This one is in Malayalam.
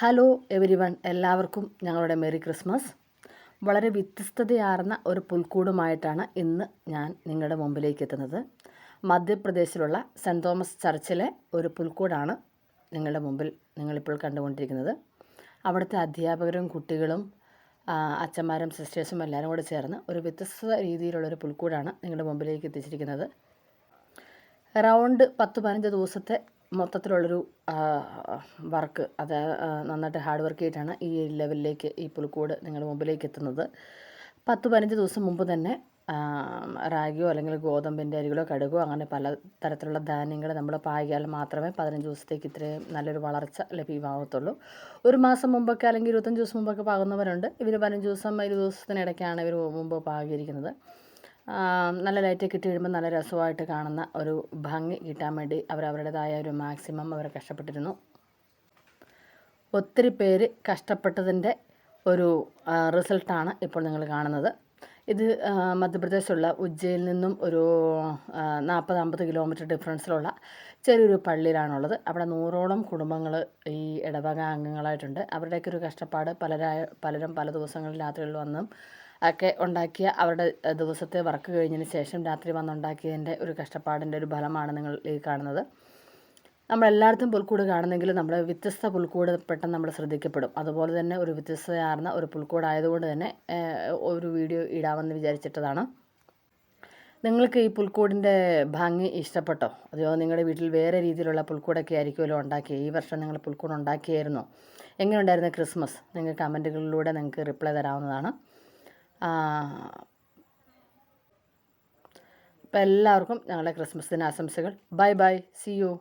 ഹലോ എവരിവൺ, എല്ലാവർക്കും ഞങ്ങളുടെ മെറി ക്രിസ്മസ്. വളരെ വ്യത്യസ്തതയാർന്ന ഒരു പുൽക്കൂടുമായിട്ടാണ് ഇന്ന് ഞാൻ നിങ്ങളുടെ മുമ്പിലേക്ക് എത്തുന്നത്. മധ്യപ്രദേശിലുള്ള സെൻറ്റ് തോമസ് ചർച്ചിലെ ഒരു പുൽക്കൂടാണ് നിങ്ങളുടെ മുമ്പിൽ നിങ്ങളിപ്പോൾ കണ്ടുകൊണ്ടിരിക്കുന്നത്. അവിടുത്തെ അധ്യാപകരും കുട്ടികളും അച്ഛന്മാരും സിസ്റ്റേഴ്സും എല്ലാവരും കൂടെ ചേർന്ന് ഒരു വ്യത്യസ്ത രീതിയിലുള്ളൊരു പുൽക്കൂടാണ് നിങ്ങളുടെ മുമ്പിലേക്ക് എത്തിച്ചിരിക്കുന്നത്. അറൗണ്ട് 10-15 ദിവസത്തെ മൊത്തത്തിലുള്ളൊരു വർക്ക്, അത് നന്നായിട്ട് ഹാർഡ് വർക്ക് ചെയ്തിട്ടാണ് ഈ ലെവലിലേക്ക് ഈ പുൽക്കൂട് നിങ്ങളുടെ മുമ്പിലേക്ക് എത്തുന്നത്. 10-15 ദിവസം മുമ്പ് തന്നെ റാഗിയോ അല്ലെങ്കിൽ ഗോതമ്പിൻ്റെ അരികളോ കടുകോ അങ്ങനെ പല തരത്തിലുള്ള ധാന്യങ്ങൾ നമ്മൾ പാകിയാൽ മാത്രമേ 15 ദിവസത്തേക്ക് ഇത്രയും നല്ലൊരു വളർച്ച ലഭ്യമാകത്തുള്ളൂ. ഒരു മാസം മുമ്പൊക്കെ അല്ലെങ്കിൽ 25 ദിവസം മുമ്പൊക്കെ പാകുന്നവരുണ്ട്. ഇവർ 15 ദിവസം 20 ദിവസത്തിനിടയ്ക്കാണ് ഇവർ മുമ്പ് പാകിയിരിക്കുന്നത്. നല്ല ലൈറ്റൊക്കെ ഇട്ട് കഴിയുമ്പോൾ നല്ല രസമായിട്ട് കാണുന്ന ഒരു ഭംഗി കിട്ടാൻ വേണ്ടി അവരവരുടേതായ ഒരു മാക്സിമം അവർ കഷ്ടപ്പെട്ടിരുന്നു. ഒത്തിരി പേര് കഷ്ടപ്പെട്ടതിൻ്റെ ഒരു റിസൾട്ടാണ് ഇപ്പോൾ നിങ്ങൾ കാണുന്നത്. ഇത് മധ്യപ്രദേശിലുള്ള ഉജ്ജയിൽ നിന്നും ഒരു 40-50 കിലോമീറ്റർ ഡിഫറൻസിലുള്ള ചെറിയൊരു പള്ളിയിലാണുള്ളത്. അവിടെ 100ഓളം കുടുംബങ്ങൾ ഈ ഇടവക അംഗങ്ങളായിട്ടുണ്ട്. അവരുടെയൊക്കെ ഒരു കഷ്ടപ്പാട് പലരും പല ദിവസങ്ങളിൽ രാത്രികളിൽ വന്നും ഒക്കെ ഉണ്ടാക്കിയ അവരുടെ ദിവസത്തെ വർക്ക് കഴിഞ്ഞതിന് ശേഷം രാത്രി വന്നുണ്ടാക്കിയതിൻ്റെ ഒരു കഷ്ടപ്പാടിൻ്റെ ഒരു ഫലമാണ് നിങ്ങൾ ഈ കാണുന്നത്. നമ്മളെല്ലായിടത്തും പുൽക്കൂട് കാണുന്നെങ്കിലും നമ്മൾ വ്യത്യസ്ത പുൽക്കൂട് പെട്ടെന്ന് നമ്മൾ ശ്രദ്ധിക്കപ്പെടും. അതുപോലെ തന്നെ ഒരു വ്യത്യസ്തതയാർന്ന ഒരു പുൽക്കൂടായതുകൊണ്ട് തന്നെ ഒരു വീഡിയോ ഇടാമെന്ന് വിചാരിച്ചിട്ടതാണ്. നിങ്ങൾക്ക് ഈ പുൽക്കൂടിൻ്റെ ഭംഗി ഇഷ്ടപ്പെട്ടോ? അതെയോ നിങ്ങളുടെ വീട്ടിൽ വേറെ രീതിയിലുള്ള പുൽക്കൂടൊക്കെ ആയിരിക്കുമല്ലോ ഉണ്ടാക്കിയത്? ഈ വർഷം നിങ്ങൾ പുൽക്കൂട് ഉണ്ടാക്കിയായിരുന്നോ? എങ്ങനെയുണ്ടായിരുന്നു ക്രിസ്മസ്? നിങ്ങൾ കമൻറ്റുകളിലൂടെ നിങ്ങൾക്ക് റിപ്ലൈ തരാവുന്നതാണ്. അപ്പോൾ എല്ലാവർക്കും ഞങ്ങളുടെ ക്രിസ്മസ് ദിന ആശംസകൾ. Bye bye, see U.